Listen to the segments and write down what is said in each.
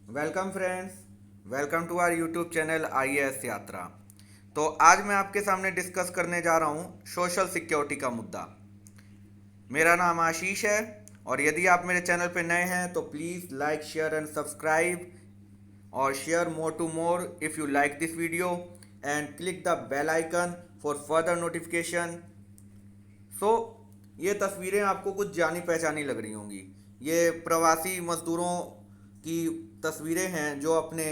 Welcome friends. Welcome to our YouTube channel IAS Yatra. तो आज मैं आपके सामने डिस्कस करने जा रहा हूँ सोशल सिक्योरिटी का मुद्दा। मेरा नाम आशीष है और यदि आप मेरे चैनल पर नए हैं तो please like share and subscribe और share more to more if you like this video and click the bell icon for further notification. So ये तस्वीरें आपको कुछ जानी पहचानी लग रही होंगी। ये प्रवासी मजदूरों की तस्वीरें हैं जो अपने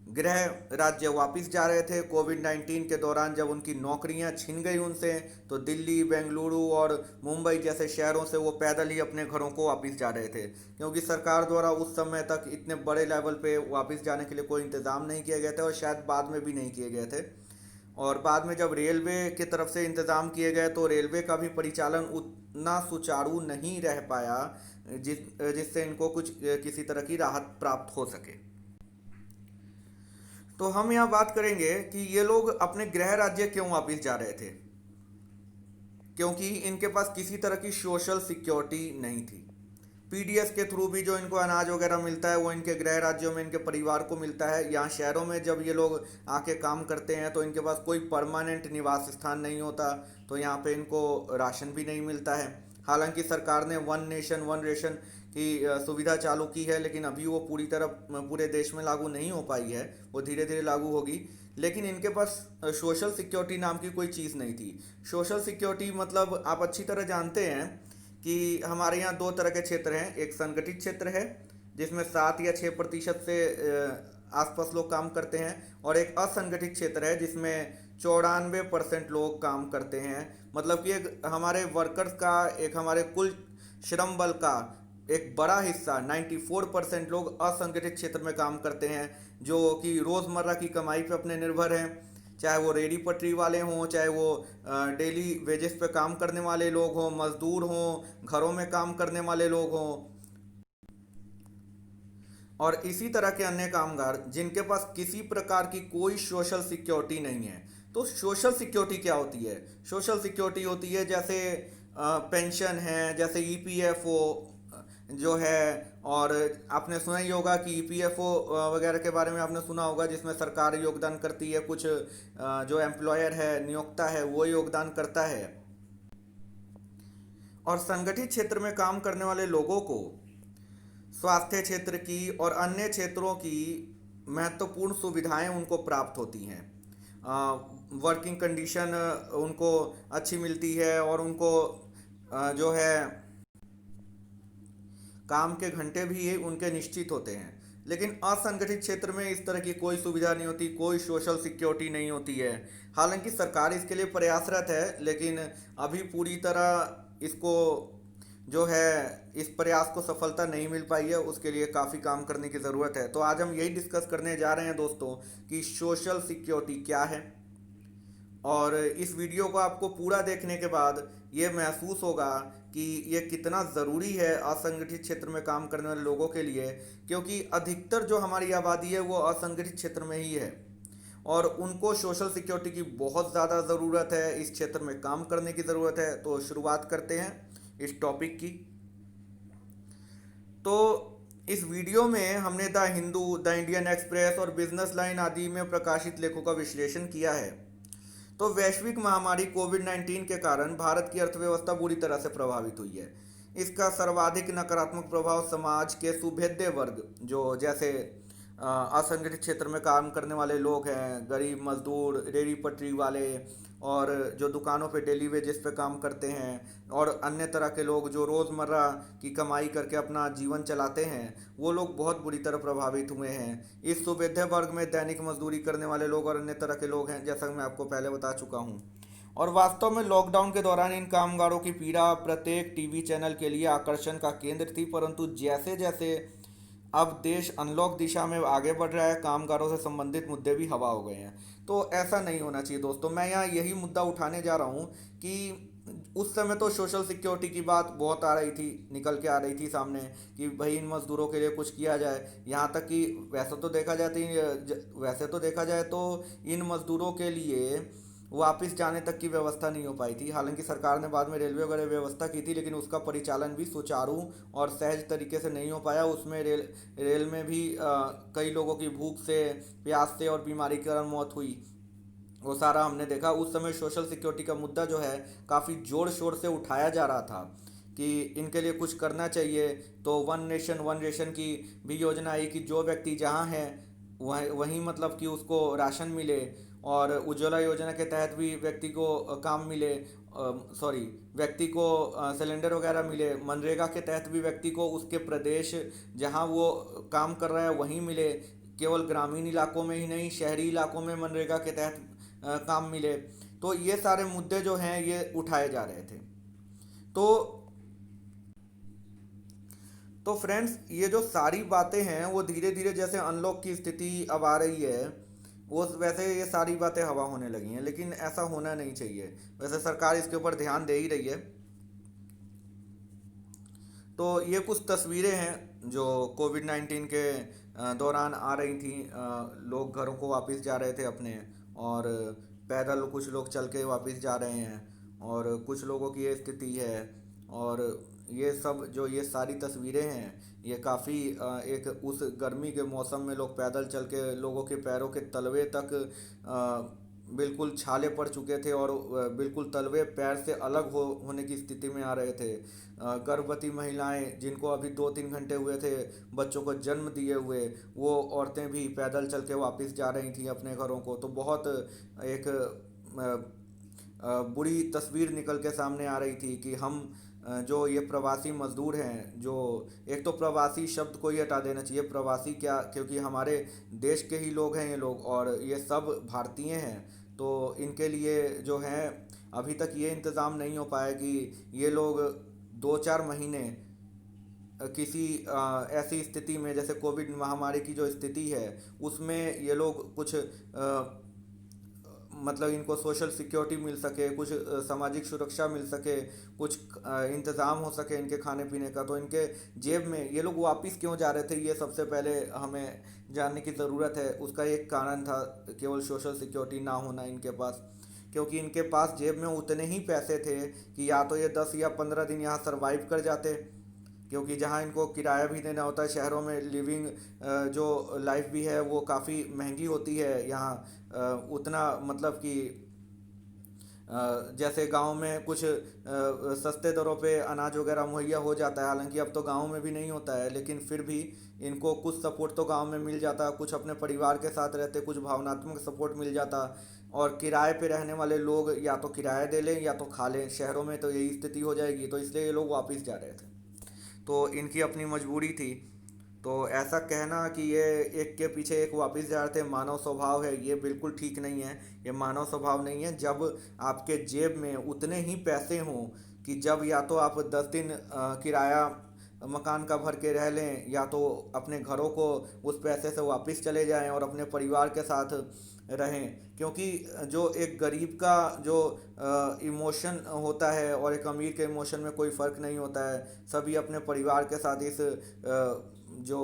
गृह राज्य वापस जा रहे थे कोविड 19 के दौरान, जब उनकी नौकरियां छिन गई उनसे। तो दिल्ली, बेंगलुरु और मुंबई जैसे शहरों से वो पैदल ही अपने घरों को वापस जा रहे थे, क्योंकि सरकार द्वारा उस समय तक इतने बड़े लेवल पे वापस जाने के लिए कोई इंतज़ाम नहीं किए गए थे और शायद बाद में भी नहीं किए गए थे। और बाद में जब रेलवे की तरफ से इंतज़ाम किए गए तो रेलवे का भी परिचालन उतना सुचारू नहीं रह पाया जिससे इनको कुछ किसी तरह की राहत प्राप्त हो सके। तो हम यहाँ बात करेंगे कि ये लोग अपने गृह राज्य क्यों वापस जा रहे थे। क्योंकि इनके पास किसी तरह की सोशल सिक्योरिटी नहीं थी। पीडीएस के थ्रू भी जो इनको अनाज वगैरह मिलता है वो इनके गृह राज्यों में इनके परिवार को मिलता है। यहाँ शहरों में जब ये लोग आके काम करते हैं तो इनके पास कोई परमानेंट निवास स्थान नहीं होता, तो यहाँ पे इनको राशन भी नहीं मिलता है। हालांकि सरकार ने वन नेशन वन रेशन की सुविधा चालू की है, लेकिन अभी वो पूरी तरह पूरे देश में लागू नहीं हो पाई है। वो धीरे धीरे लागू होगी। लेकिन इनके पास सोशल सिक्योरिटी नाम की कोई चीज़ नहीं थी। सोशल सिक्योरिटी मतलब आप अच्छी तरह जानते हैं कि हमारे यहाँ दो तरह के क्षेत्र हैं। एक संगठित क्षेत्र है जिसमें 7 या 6% से आसपास लोग काम करते हैं, और एक असंगठित क्षेत्र है जिसमें 94% लोग काम करते हैं। मतलब कि एक हमारे वर्कर्स का, एक हमारे कुल श्रम बल का एक बड़ा हिस्सा 94% लोग असंगठित क्षेत्र में काम करते हैं, जो कि रोज़मर्रा की कमाई पर अपने निर्भर हैं। चाहे वो रेडी पटरी वाले हों, चाहे वो डेली वेजेस पे काम करने वाले लोग हों, मजदूर हों, घरों में काम करने वाले लोग हों, और इसी तरह के अन्य कामगार जिनके पास किसी प्रकार की कोई सोशल सिक्योरिटी नहीं है। तो सोशल सिक्योरिटी क्या होती है? सोशल सिक्योरिटी होती है जैसे पेंशन है, जैसे ईपीएफओ जो है। और आपने सुना ही होगा कि ईपीएफओ वगैरह के बारे में आपने सुना होगा, जिसमें सरकार योगदान करती है, कुछ जो एम्प्लॉयर है, नियोक्ता है, वो योगदान करता है। और संगठित क्षेत्र में काम करने वाले लोगों को स्वास्थ्य क्षेत्र की और अन्य क्षेत्रों की महत्वपूर्ण सुविधाएं उनको प्राप्त होती हैं। वर्किंग कंडीशन उनको अच्छी मिलती है, और उनको जो है काम के घंटे भी उनके निश्चित होते हैं। लेकिन असंगठित क्षेत्र में इस तरह की कोई सुविधा नहीं होती, कोई सोशल सिक्योरिटी नहीं होती है। हालांकि सरकार इसके लिए प्रयासरत है, लेकिन अभी पूरी तरह इसको जो है इस प्रयास को सफलता नहीं मिल पाई है। उसके लिए काफ़ी काम करने की ज़रूरत है। तो आज हम यही डिस्कस करने जा रहे हैं दोस्तों कि सोशल सिक्योरिटी क्या है। और इस वीडियो को आपको पूरा देखने के बाद ये महसूस होगा कि ये कितना ज़रूरी है असंगठित क्षेत्र में काम करने वाले लोगों के लिए, क्योंकि अधिकतर जो हमारी आबादी है वो असंगठित क्षेत्र में ही है, और उनको सोशल सिक्योरिटी की बहुत ज़्यादा ज़रूरत है, इस क्षेत्र में काम करने की ज़रूरत है। तो शुरुआत करते हैं इस टॉपिक की। तो इस वीडियो में हमने the Hindu, the Indian express और बिजनेस लाइन आदि में प्रकाशित लेखों का विश्लेषण किया है। तो वैश्विक महामारी कोविड 19 के कारण भारत की अर्थव्यवस्था बुरी तरह से प्रभावित हुई है। इसका सर्वाधिक नकारात्मक प्रभाव समाज के सुभेद्य वर्ग, जो जैसे असंगठित क्षेत्र में काम करने वाले लोग हैं, गरीब मजदूर, रेडी पटरी वाले, और जो दुकानों पे डेली वेजेस पे काम करते हैं, और अन्य तरह के लोग जो रोज़मर्रा की कमाई करके अपना जीवन चलाते हैं, वो लोग बहुत बुरी तरह प्रभावित हुए हैं। इस सुविधा वर्ग में दैनिक मजदूरी करने वाले लोग और अन्य तरह के लोग हैं, जैसा कि मैं आपको पहले बता चुका हूँ। और वास्तव में लॉकडाउन के दौरान इन कामगारों की पीड़ा प्रत्येक टीवी चैनल के लिए आकर्षण का केंद्र थी, परंतु जैसे जैसे अब देश अनलॉक दिशा में आगे बढ़ रहा है, कामगारों से संबंधित मुद्दे भी हवा हो गए हैं। तो ऐसा नहीं होना चाहिए दोस्तों। मैं यहाँ यही मुद्दा उठाने जा रहा हूँ कि उस समय तो सोशल सिक्योरिटी की बात बहुत आ रही थी, निकल के आ रही थी सामने, कि भाई इन मज़दूरों के लिए कुछ किया जाए। यहाँ तक कि वैसे तो देखा जाए तो इन मज़दूरों के लिए वापस जाने तक की व्यवस्था नहीं हो पाई थी। हालांकि सरकार ने बाद में रेलवे वगैरह व्यवस्था की थी, लेकिन उसका परिचालन भी सुचारू और सहज तरीके से नहीं हो पाया। उसमें रेल में भी कई लोगों की भूख से, प्यास से और बीमारी के कारण मौत हुई। वो सारा हमने देखा। उस समय सोशल सिक्योरिटी का मुद्दा जो है काफ़ी ज़ोर शोर से उठाया जा रहा था कि इनके लिए कुछ करना चाहिए। तो वन नेशन वन रेशन की भी योजना आई कि जो व्यक्ति जहाँ है वहीं मतलब कि उसको राशन मिले। और उज्ज्वला योजना के तहत भी व्यक्ति को काम मिले, सॉरी, व्यक्ति को सिलेंडर वगैरह मिले। मनरेगा के तहत भी व्यक्ति को उसके प्रदेश जहाँ वो काम कर रहा है वहीं मिले। केवल ग्रामीण इलाकों में ही नहीं, शहरी इलाकों में मनरेगा के तहत काम मिले। तो ये सारे मुद्दे जो हैं ये उठाए जा रहे थे। तो फ्रेंड्स, ये जो सारी बातें हैं वो धीरे धीरे जैसे अनलॉक की स्थिति अब आ रही है, वो वैसे ये सारी बातें हवा होने लगी हैं। लेकिन ऐसा होना नहीं चाहिए। वैसे सरकार इसके ऊपर ध्यान दे ही रही है। तो ये कुछ तस्वीरें हैं जो कोविड 19 के दौरान आ रही थी। लोग घरों को वापस जा रहे थे अपने, और पैदल कुछ लोग चल के वापस जा रहे हैं, और कुछ लोगों की ये स्थिति है। और ये सब जो ये सारी तस्वीरें हैं ये काफ़ी एक उस गर्मी के मौसम में लोग पैदल चल के लोगों के पैरों के तलवे तक बिल्कुल छाले पड़ चुके थे, और बिल्कुल तलवे पैर से अलग होने की स्थिति में आ रहे थे। गर्भवती महिलाएं जिनको अभी 2-3 घंटे हुए थे बच्चों को जन्म दिए हुए, वो औरतें भी पैदल चल के वापस जा रही थी अपने घरों को। तो बहुत एक बुरी तस्वीर निकल के सामने आ रही थी कि हम जो ये प्रवासी मजदूर हैं, जो एक तो प्रवासी शब्द को ही हटा देना चाहिए, प्रवासी क्या, क्योंकि हमारे देश के ही लोग हैं ये लोग, और ये सब भारतीय हैं। तो इनके लिए जो है अभी तक ये इंतज़ाम नहीं हो पाया कि ये लोग 2-4 महीने किसी ऐसी स्थिति में, जैसे कोविड महामारी की जो स्थिति है उसमें ये लोग कुछ मतलब इनको सोशल सिक्योरिटी मिल सके, कुछ सामाजिक सुरक्षा मिल सके, कुछ इंतज़ाम हो सके इनके खाने पीने का। तो इनके जेब में ये लोग वापस क्यों जा रहे थे, ये सबसे पहले हमें जानने की ज़रूरत है। उसका एक कारण था केवल सोशल सिक्योरिटी ना होना इनके पास, क्योंकि इनके पास जेब में उतने ही पैसे थे कि या तो ये 10 या 15 दिन यहाँ सरवाइव कर जाते, क्योंकि जहाँ इनको किराया भी देना होता है। शहरों में लिविंग जो लाइफ भी है वो काफ़ी महंगी होती है यहाँ। उतना मतलब कि जैसे गांव में कुछ सस्ते दरों पे अनाज वगैरह मुहैया हो जाता है। हालांकि अब तो गांव में भी नहीं होता है, लेकिन फिर भी इनको कुछ सपोर्ट तो गांव में मिल जाता, कुछ अपने परिवार के साथ रहते, कुछ भावनात्मक सपोर्ट मिल जाता। और किराए पे रहने वाले लोग या तो किराया दे लें या तो खा लें। शहरों में तो यही स्थिति हो जाएगी, तो इसलिए ये लोग वापस जा रहे थे। तो इनकी अपनी मजबूरी थी। तो ऐसा कहना कि ये एक के पीछे एक वापस जा रहे थे मानव स्वभाव है, ये बिल्कुल ठीक नहीं है। ये मानव स्वभाव नहीं है। जब आपके जेब में उतने ही पैसे हों कि जब या तो आप 10 दिन किराया मकान का भर के रह लें, या तो अपने घरों को उस पैसे से वापस चले जाएं और अपने परिवार के साथ रहें। क्योंकि जो एक गरीब का जो इमोशन होता है और एक अमीर के इमोशन में कोई फ़र्क नहीं होता है। सभी अपने परिवार के साथ इस जो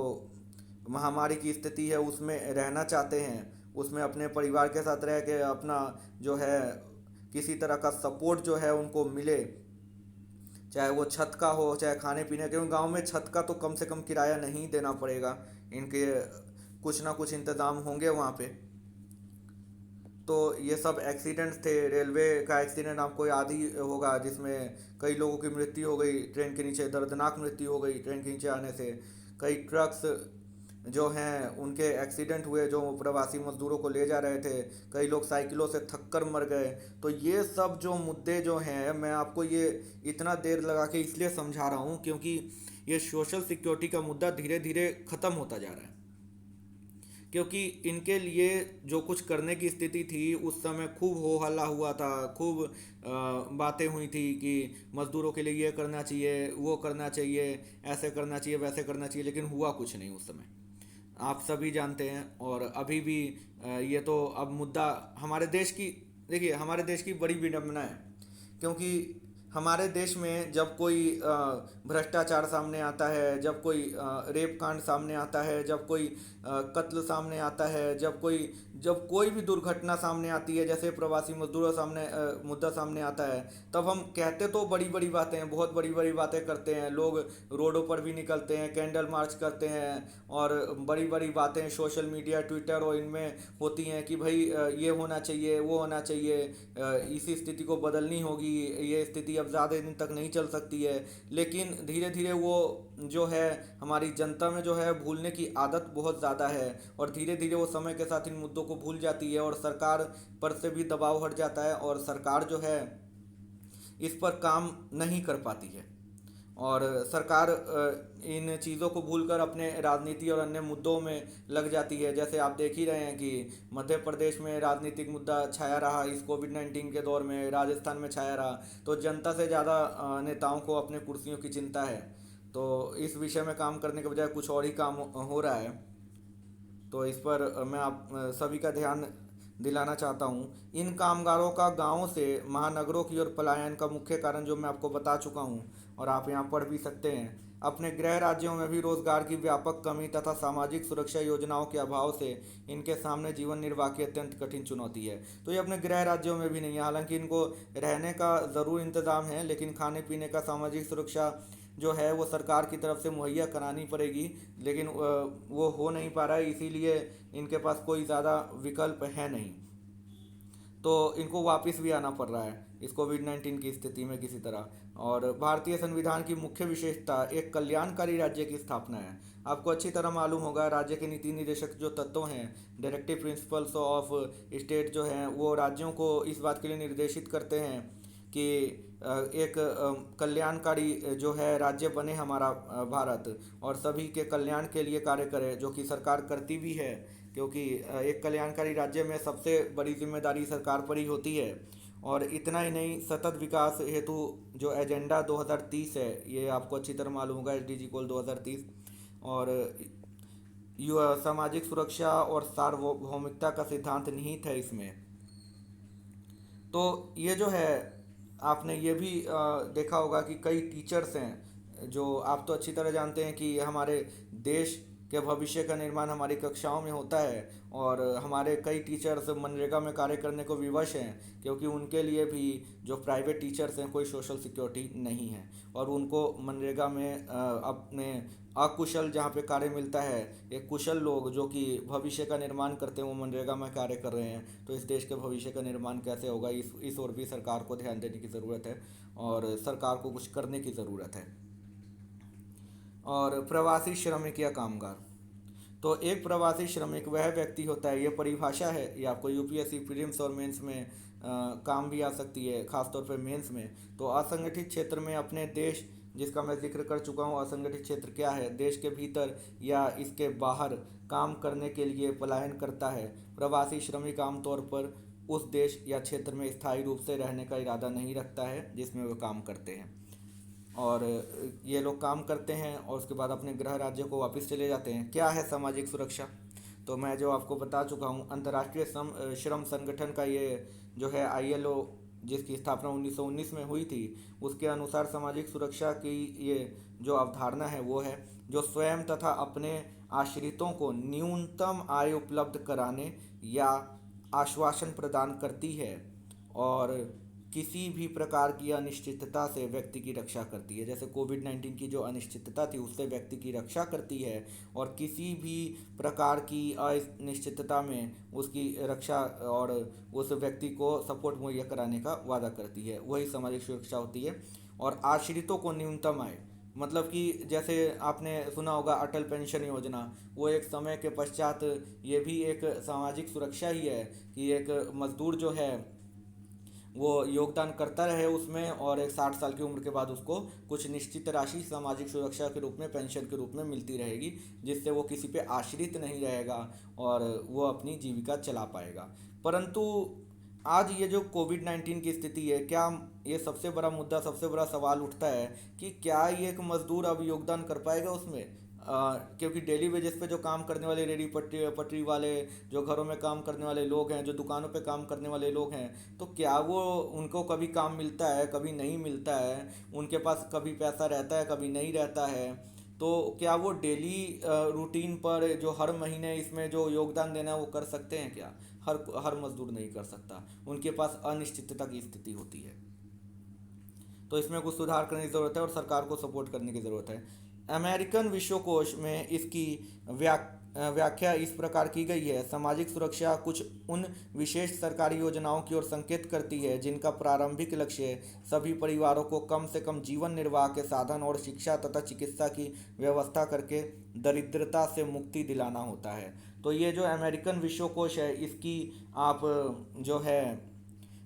महामारी की स्थिति है उसमें रहना चाहते हैं, उसमें अपने परिवार के साथ रह के अपना जो है किसी तरह का सपोर्ट जो है उनको मिले, चाहे वो छत का हो चाहे खाने पीने के। क्योंकि गांव में छत का तो कम से कम किराया नहीं देना पड़ेगा, इनके कुछ ना कुछ इंतज़ाम होंगे वहाँ पे। तो ये सब एक्सीडेंट्स थे। रेलवे का एक्सीडेंट आपको याद ही होगा, जिसमें कई लोगों की मृत्यु हो गई ट्रेन के नीचे, दर्दनाक मृत्यु हो गई ट्रेन के नीचे आने से। कई ट्रक्स जो हैं उनके एक्सीडेंट हुए, जो प्रवासी मजदूरों को ले जा रहे थे। कई लोग साइकिलों से थक कर मर गए। तो ये सब जो मुद्दे जो हैं, मैं आपको ये इतना देर लगा के इसलिए समझा रहा हूँ क्योंकि ये सोशल सिक्योरिटी का मुद्दा धीरे धीरे ख़त्म होता जा रहा है। क्योंकि इनके लिए जो कुछ करने की स्थिति थी उस समय खूब हो हल्ला हुआ था, खूब बातें हुई थी कि मज़दूरों के लिए ये करना चाहिए, वो करना चाहिए, ऐसे करना चाहिए, वैसे करना चाहिए। लेकिन हुआ कुछ नहीं उस समय, आप सभी जानते हैं। और अभी भी ये तो अब मुद्दा हमारे देश की, देखिए हमारे देश की बड़ी विडंबना है। क्योंकि हमारे देश में जब कोई भ्रष्टाचार सामने आता है, जब कोई रेप कांड सामने आता है, जब कोई कत्ल सामने आता है, जब कोई भी दुर्घटना सामने आती है, जैसे प्रवासी मजदूरों सामने मुद्दा सामने आता है, तब हम कहते तो बड़ी बड़ी बातें हैं, बहुत बड़ी बड़ी बातें करते हैं। लोग रोडों पर भी निकलते हैं, कैंडल मार्च करते हैं और बड़ी बड़ी बातें सोशल मीडिया, ट्विटर और इनमें होती हैं कि भाई ये होना चाहिए, वो होना चाहिए, इसी स्थिति को बदलनी होगी, ये स्थिति अब ज़्यादा दिन तक नहीं चल सकती है। लेकिन धीरे धीरे वो जो है हमारी जनता में जो है भूलने की आदत बहुत ज़्यादा है, और धीरे धीरे वो समय के साथ इन मुद्दों को भूल जाती है और सरकार पर से भी दबाव हट जाता है और सरकार जो है इस पर काम नहीं कर पाती है। और सरकार इन चीज़ों को भूलकर अपने राजनीति और अन्य मुद्दों में लग जाती है। जैसे आप देख ही रहे हैं कि मध्य प्रदेश में राजनीतिक मुद्दा छाया रहा, इस कोविड 19 के दौर में राजस्थान में छाया रहा। तो जनता से ज़्यादा नेताओं को अपने कुर्सियों की चिंता है, तो इस विषय में काम करने के बजाय कुछ और ही काम हो रहा है। तो इस पर मैं आप सभी का ध्यान दिलाना चाहता हूँ। इन कामगारों का गांवों से महानगरों की ओर पलायन का मुख्य कारण जो मैं आपको बता चुका हूँ, और आप यहाँ पढ़ भी सकते हैं। अपने गृह राज्यों में भी रोजगार की व्यापक कमी तथा सामाजिक सुरक्षा योजनाओं के अभाव से इनके सामने जीवन निर्वाह की अत्यंत कठिन चुनौती है। तो ये अपने गृह राज्यों में भी नहीं है, हालांकि इनको रहने का ज़रूर इंतज़ाम है, लेकिन खाने पीने का, सामाजिक सुरक्षा जो है वो सरकार की तरफ से मुहैया करानी पड़ेगी। लेकिन वो हो नहीं पा रहा है, इसीलिए इनके पास कोई ज़्यादा विकल्प है नहीं। तो इनको वापस भी आना पड़ रहा है इस कोविड 19 की स्थिति में किसी तरह। और भारतीय संविधान की मुख्य विशेषता एक कल्याणकारी राज्य की स्थापना है। आपको अच्छी तरह मालूम होगा, राज्य के नीति निर्देशक जो तत्व हैं, डायरेक्टिव प्रिंसिपल्स ऑफ स्टेट जो हैं, वो राज्यों को इस बात के लिए निर्देशित करते हैं कि एक कल्याणकारी जो है राज्य बने हमारा भारत, और सभी के कल्याण के लिए कार्य करे, जो कि सरकार करती भी है। क्योंकि एक कल्याणकारी राज्य में सबसे बड़ी जिम्मेदारी सरकार पर ही होती है। और इतना ही नहीं, सतत विकास हेतु जो एजेंडा 2030 है, ये आपको अच्छी तरह मालूम होगा, SDG गोल 2030। और सामाजिक सुरक्षा और सार्वभौमिकता का सिद्धांत निहित है इसमें। तो ये जो है, आपने ये भी देखा होगा कि कई टीचर्स हैं, जो आप तो अच्छी तरह जानते हैं कि हमारे देश के भविष्य का निर्माण हमारी कक्षाओं में होता है। और हमारे कई टीचर्स मनरेगा में कार्य करने को विवश हैं, क्योंकि उनके लिए भी जो प्राइवेट टीचर्स हैं कोई सोशल सिक्योरिटी नहीं है, और उनको मनरेगा में अपने अकुशल जहाँ पे कार्य मिलता है, एक कुशल लोग जो कि भविष्य का निर्माण करते हैं वो मनरेगा में कार्य कर रहे हैं। तो इस देश के भविष्य का निर्माण कैसे होगा, इस ओर भी सरकार को ध्यान देने की ज़रूरत है, और सरकार को कुछ करने की ज़रूरत है। और प्रवासी श्रमिक या कामगार, तो एक प्रवासी श्रमिक वह व्यक्ति होता है, ये परिभाषा है, ये आपको यूपीएससी प्रीलिम्स और मेंस में काम भी आ सकती है, खासतौर पर मेंस में। तो असंगठित क्षेत्र में अपने देश, जिसका मैं जिक्र कर चुका हूँ, असंगठित क्षेत्र क्या है, देश के भीतर या इसके बाहर काम करने के लिए पलायन करता है। प्रवासी श्रमिक आमतौर पर उस देश या क्षेत्र में स्थायी रूप से रहने का इरादा नहीं रखता है जिसमें वे काम करते हैं। और ये लोग काम करते हैं और उसके बाद अपने गृह राज्य को वापस चले जाते हैं। क्या है सामाजिक सुरक्षा? तो मैं जो आपको बता चुका हूँ, अंतर्राष्ट्रीय श्रम संगठन का ये जो है ILO, जिसकी स्थापना 1919 में हुई थी, उसके अनुसार सामाजिक सुरक्षा की ये जो अवधारणा है वो है जो स्वयं तथा अपने आश्रितों को न्यूनतम आय उपलब्ध कराने या आश्वासन प्रदान करती है, और किसी भी प्रकार की अनिश्चितता से व्यक्ति की रक्षा करती है। जैसे कोविड 19 की जो अनिश्चितता थी उससे व्यक्ति की रक्षा करती है, और किसी भी प्रकार की अनिश्चितता में उसकी रक्षा और उस व्यक्ति को सपोर्ट मुहैया कराने का वादा करती है, वही सामाजिक सुरक्षा होती है। और आश्रितों को न्यूनतम आय, मतलब कि जैसे आपने सुना होगा अटल पेंशन योजना, वो एक समय के पश्चात ये भी एक सामाजिक सुरक्षा ही है कि एक मजदूर जो है वो योगदान करता रहे उसमें, और एक 60 साल की उम्र के बाद उसको कुछ निश्चित राशि सामाजिक सुरक्षा के रूप में, पेंशन के रूप में मिलती रहेगी, जिससे वो किसी पे आश्रित नहीं रहेगा और वो अपनी जीविका चला पाएगा। परंतु आज ये जो कोविड 19 की स्थिति है, क्या ये सबसे बड़ा मुद्दा, सबसे बड़ा सवाल उठता है कि क्या ये एक मज़दूर अब योगदान कर पाएगा उसमें? क्योंकि डेली वेजेस पे जो काम करने वाले रेडी पटरी पटरी वाले, जो घरों में काम करने वाले लोग हैं, जो दुकानों पे काम करने वाले लोग हैं, तो क्या वो उनको कभी काम मिलता है, कभी नहीं मिलता है, उनके पास कभी पैसा रहता है, कभी नहीं रहता है। तो क्या वो डेली रूटीन पर जो हर महीने इसमें जो योगदान देना है वो कर सकते हैं क्या? हर हर मजदूर नहीं कर सकता, उनके पास अनिश्चितता की स्थिति होती है। तो इसमें कुछ सुधार करने की ज़रूरत है और सरकार को सपोर्ट करने की ज़रूरत है। अमेरिकन विश्वकोश में इसकी व्याख्या इस प्रकार की गई है: सामाजिक सुरक्षा कुछ उन विशेष सरकारी योजनाओं की ओर संकेत करती है जिनका प्रारंभिक लक्ष्य सभी परिवारों को कम से कम जीवन निर्वाह के साधन और शिक्षा तथा चिकित्सा की व्यवस्था करके दरिद्रता से मुक्ति दिलाना होता है। तो ये जो अमेरिकन विश्वकोश है, इसकी आप जो है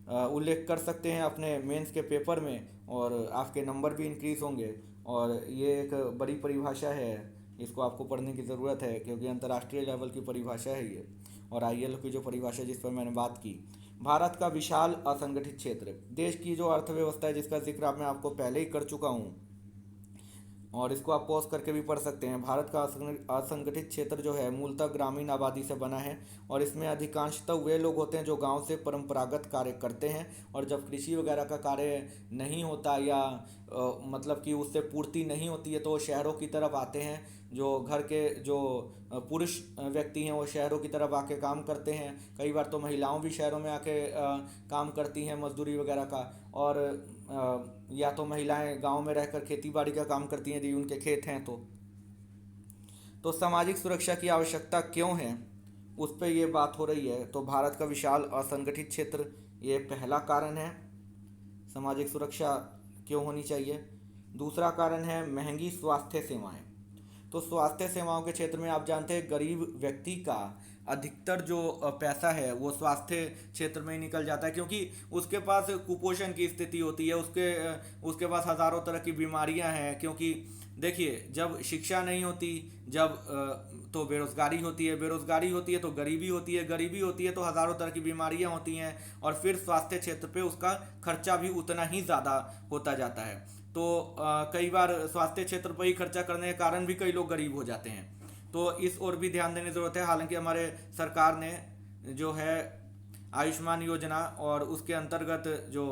उल्लेख कर सकते हैं अपने मेंस के पेपर में, और आपके नंबर भी इंक्रीज होंगे। और ये एक बड़ी परिभाषा है, इसको आपको पढ़ने की ज़रूरत है क्योंकि अंतर्राष्ट्रीय लेवल की परिभाषा है ये। और आईएलओ की जो परिभाषा जिस पर मैंने बात की, भारत का विशाल असंगठित क्षेत्र, देश की जो अर्थव्यवस्था है जिसका जिक्र मैं आपको पहले ही कर चुका हूँ, और इसको आप पॉज करके भी पढ़ सकते हैं। भारत का असंगठित क्षेत्र जो है मूलतः ग्रामीण आबादी से बना है, और इसमें अधिकांशतः वे लोग होते हैं जो गांव से परंपरागत कार्य करते हैं, और जब कृषि वगैरह का कार्य नहीं होता या मतलब कि उससे पूर्ति नहीं होती है तो वो शहरों की तरफ आते हैं। जो घर के जो पुरुष व्यक्ति हैं वो शहरों की तरफ आके काम करते हैं। कई बार तो महिलाओं भी शहरों में आके काम करती हैं मजदूरी वगैरह का। और या तो महिलाएं गांव में रहकर खेती बाड़ी का काम करती हैं यदि उनके खेत हैं तो सामाजिक सुरक्षा की आवश्यकता क्यों है, उस पर ये बात हो रही है। तो भारत का विशाल असंगठित क्षेत्र, ये पहला कारण है सामाजिक सुरक्षा क्यों होनी चाहिए। दूसरा कारण है महंगी स्वास्थ्य सेवाएं। तो स्वास्थ्य सेवाओं के क्षेत्र में आप जानते हैं गरीब व्यक्ति का अधिकतर जो पैसा है वो स्वास्थ्य क्षेत्र में ही निकल जाता है, क्योंकि उसके पास कुपोषण की स्थिति होती है, उसके पास हज़ारों तरह की बीमारियां हैं। क्योंकि देखिए, जब शिक्षा नहीं होती, जब तो बेरोजगारी होती है, बेरोजगारी होती है तो गरीबी होती है, गरीबी होती है तो हज़ारों तरह की बीमारियां होती हैं, और फिर स्वास्थ्य क्षेत्र पे उसका खर्चा भी उतना ही ज़्यादा होता जाता है। तो कई बार स्वास्थ्य क्षेत्र पर ही खर्चा करने के कारण भी कई लोग गरीब हो जाते हैं। तो इस ओर भी ध्यान देने की ज़रूरत है। हालांकि हमारे सरकार ने जो है आयुष्मान योजना और उसके अंतर्गत जो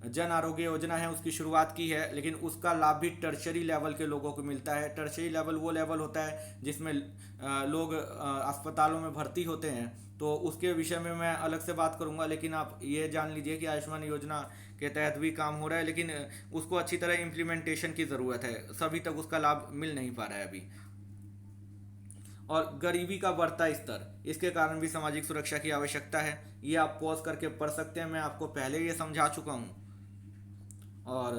जन आरोग्य योजना है उसकी शुरुआत की है, लेकिन उसका लाभ भी टर्शरी लेवल के लोगों को मिलता है। टर्शरी लेवल वो लेवल होता है जिसमें लोग अस्पतालों में भर्ती होते हैं, तो उसके विषय में मैं अलग से बात करूंगा। लेकिन आप ये जान लीजिए कि आयुष्मान योजना के तहत भी काम हो रहा है, लेकिन उसको अच्छी तरह इम्प्लीमेंटेशन की ज़रूरत है, सभी तक उसका लाभ मिल नहीं पा रहा है अभी। और गरीबी का बढ़ता स्तर, इसके कारण भी सामाजिक सुरक्षा की आवश्यकता है। ये आप पॉज करके पढ़ सकते हैं, मैं आपको पहले ये समझा चुका हूँ। और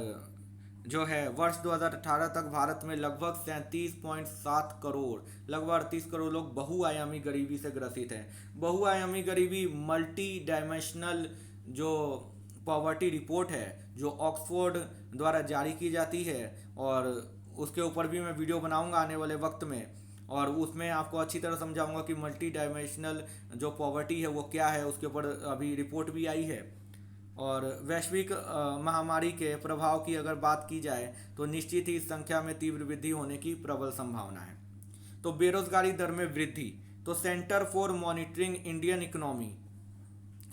जो है वर्ष 2018 तक भारत में लगभग 37.7 करोड़, लगभग 38 करोड़ लोग बहुआयामी गरीबी से ग्रसित हैं। बहुआयामी गरीबी मल्टी डायमेंशनल जो पॉवर्टी रिपोर्ट है जो ऑक्सफोर्ड द्वारा जारी की जाती है, और उसके ऊपर भी मैं वीडियो बनाऊंगा आने वाले वक्त में, और उसमें आपको अच्छी तरह समझाऊंगा कि मल्टी डायमेंशनल जो पॉवर्टी है वो क्या है। उसके ऊपर अभी रिपोर्ट भी आई है। और वैश्विक महामारी के प्रभाव की अगर बात की जाए तो निश्चित ही इस संख्या में तीव्र वृद्धि होने की प्रबल संभावना है। तो बेरोजगारी दर में वृद्धि, तो centre for monitoring Indian economy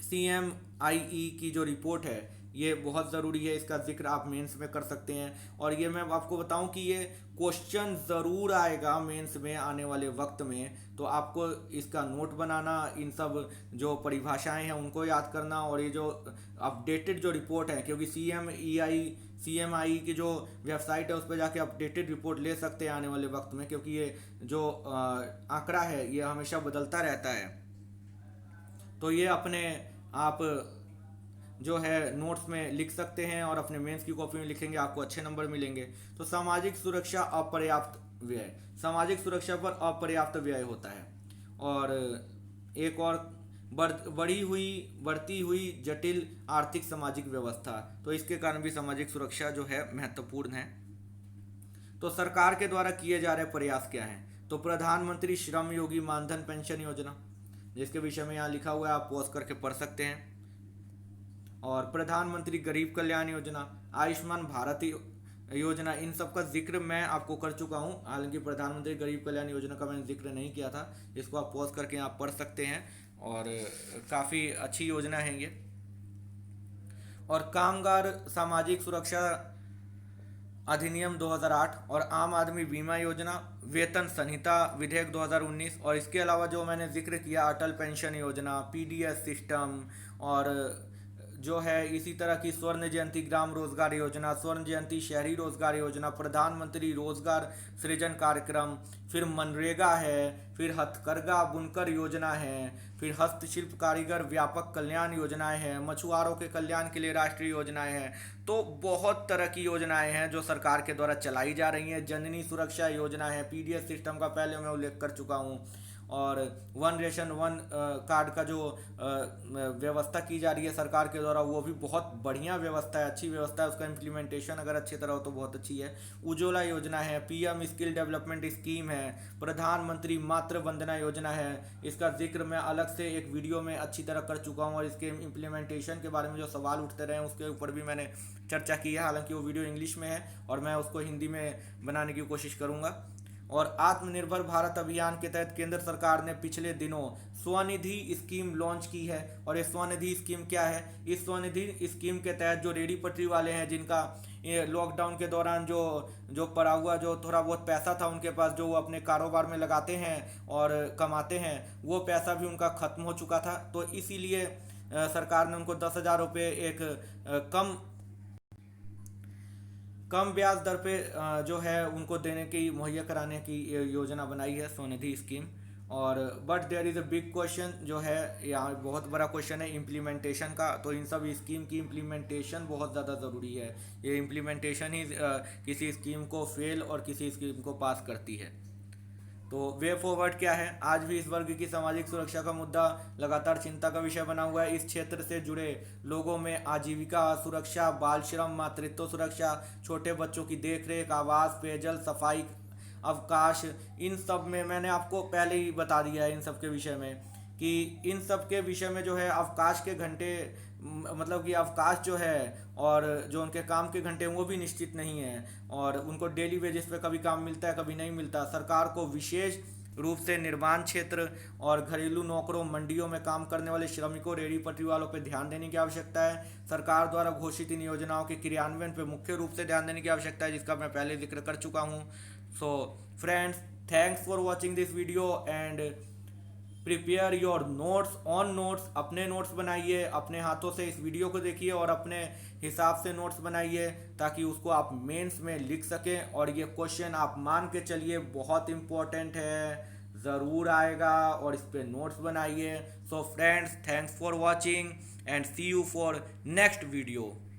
CMIE की जो रिपोर्ट है ये बहुत ज़रूरी है, इसका जिक्र आप मेंस में कर सकते हैं। और ये मैं आपको बताऊं कि ये क्वेश्चन ज़रूर आएगा मेंस में आने वाले वक्त में, तो आपको इसका नोट बनाना, इन सब जो परिभाषाएं हैं उनको याद करना, और ये जो अपडेटेड जो रिपोर्ट है, क्योंकि CMI की जो वेबसाइट है उस पर जाके अपडेटेड रिपोर्ट ले सकते हैं आने वाले वक्त में, क्योंकि ये जो आंकड़ा है ये हमेशा बदलता रहता है। तो ये अपने आप जो है नोट्स में लिख सकते हैं, और अपने मेंस की कॉपी में लिखेंगे, आपको अच्छे नंबर मिलेंगे। तो सामाजिक सुरक्षा अपर्याप्त व्यय, सामाजिक सुरक्षा पर अपर्याप्त व्यय होता है। और एक और बढ़ती हुई जटिल आर्थिक सामाजिक व्यवस्था, तो इसके कारण भी सामाजिक सुरक्षा जो है महत्वपूर्ण है। तो सरकार के द्वारा किए जा रहे प्रयास क्या हैं? तो प्रधानमंत्री श्रम योगी मानधन पेंशन योजना, जिसके विषय में यहाँ लिखा हुआ है, आप पॉज करके पढ़ सकते हैं। और प्रधानमंत्री गरीब कल्याण योजना, आयुष्मान भारत योजना, इन सब का जिक्र मैं आपको कर चुका हूँ। हालांकि प्रधानमंत्री गरीब कल्याण योजना का मैंने जिक्र नहीं किया था, इसको आप पॉज करके आप पढ़ सकते हैं। और काफ़ी अच्छी योजना है ये। और कामगार सामाजिक सुरक्षा अधिनियम 2008 और आम आदमी बीमा योजना, वेतन संहिता विधेयक 2019, और इसके अलावा जो मैंने जिक्र किया अटल पेंशन योजना, पीडीएस सिस्टम, और जो है इसी तरह की स्वर्ण जयंती ग्राम रोजगार योजना, स्वर्ण जयंती शहरी रोजगार योजना, प्रधानमंत्री रोजगार सृजन कार्यक्रम, फिर मनरेगा है, फिर हथकरघा बुनकर योजना है, फिर हस्तशिल्प कारीगर व्यापक कल्याण योजनाएं हैं, मछुआरों के कल्याण के लिए राष्ट्रीय योजनाएं हैं। तो बहुत तरह की योजनाएं हैं जो सरकार के द्वारा चलाई जा रही हैं। जननी सुरक्षा योजना है, पीडीएस सिस्टम का पहले मैं उल्लेख कर चुका हूँ। और वन रेशन वन कार्ड का जो व्यवस्था की जा रही है सरकार के द्वारा, वो भी बहुत बढ़िया व्यवस्था है, अच्छी व्यवस्था है। उसका इम्प्लीमेंटेशन अगर अच्छी तरह हो तो बहुत अच्छी है। उज्ज्वला योजना है, पीएम स्किल डेवलपमेंट स्कीम है, प्रधानमंत्री मातृ वंदना योजना है। इसका जिक्र मैं अलग से एक वीडियो में अच्छी तरह कर चुका हूँ, और इसके इम्प्लीमेंटेशन के बारे में जो सवाल उठते रहे हैं उसके ऊपर भी मैंने चर्चा की है। हालांकि वो वीडियो इंग्लिश में है और मैं उसको हिंदी में बनाने की कोशिश करूँगा। और आत्मनिर्भर भारत अभियान के तहत केंद्र सरकार ने पिछले दिनों स्वनिधि स्कीम लॉन्च की है। और ये स्वनिधि स्कीम क्या है? इस स्वनिधि स्कीम के तहत जो रेडी पटरी वाले हैं, जिनका ये लॉकडाउन के दौरान जो जो पड़ा हुआ जो थोड़ा बहुत पैसा था उनके पास, जो वो अपने कारोबार में लगाते हैं और कमाते हैं, वो पैसा भी उनका खत्म हो चुका था। तो इसीलिए सरकार ने उनको 10,000 रुपये एक कम कम ब्याज दर पे जो है उनको देने की, मुहैया कराने की ये योजना बनाई है स्वनिधि स्कीम। और but there is a big question जो है, यहाँ बहुत बड़ा क्वेश्चन है इम्प्लीमेंटेशन का। तो इन सब स्कीम की इम्प्लीमेंटेशन बहुत ज़्यादा ज़रूरी है। ये इम्प्लीमेंटेशन ही किसी स्कीम को फेल और किसी स्कीम को पास करती है। तो वे फॉरवर्ड क्या है? आज भी इस वर्ग की सामाजिक सुरक्षा का मुद्दा लगातार चिंता का विषय बना हुआ है। इस क्षेत्र से जुड़े लोगों में आजीविका सुरक्षा, बाल श्रम, मातृत्व सुरक्षा, छोटे बच्चों की देखरेख, आवास, पेयजल, सफाई, अवकाश, इन सब में मैंने आपको पहले ही बता दिया है इन सब के विषय में, कि इन सब के विषय में जो है अवकाश के घंटे, मतलब कि अवकाश जो है और जो उनके काम के घंटे हैं वो भी निश्चित नहीं है। और उनको डेली वेजेस पे कभी काम मिलता है, कभी नहीं मिलता। सरकार को विशेष रूप से निर्माण क्षेत्र और घरेलू नौकरों, मंडियों में काम करने वाले श्रमिकों, रेहड़ी पटरी वालों पर ध्यान देने की आवश्यकता है। सरकार द्वारा घोषित इन योजनाओं के क्रियान्वयन पर मुख्य रूप से ध्यान देने की आवश्यकता है, जिसका मैं पहले जिक्र कर चुका हूँ। सो friends, thanks for watching this video and prepare your notes on notes. अपने नोट्स बनाइए, अपने हाथों से इस वीडियो को देखिए और अपने हिसाब से नोट्स बनाइए, ताकि उसको आप मेंस में लिख सकें। और ये क्वेश्चन आप मान के चलिए बहुत इंपॉर्टेंट है, ज़रूर आएगा, और इस पर नोट्स बनाइए। So friends, thanks for watching and see you for next video.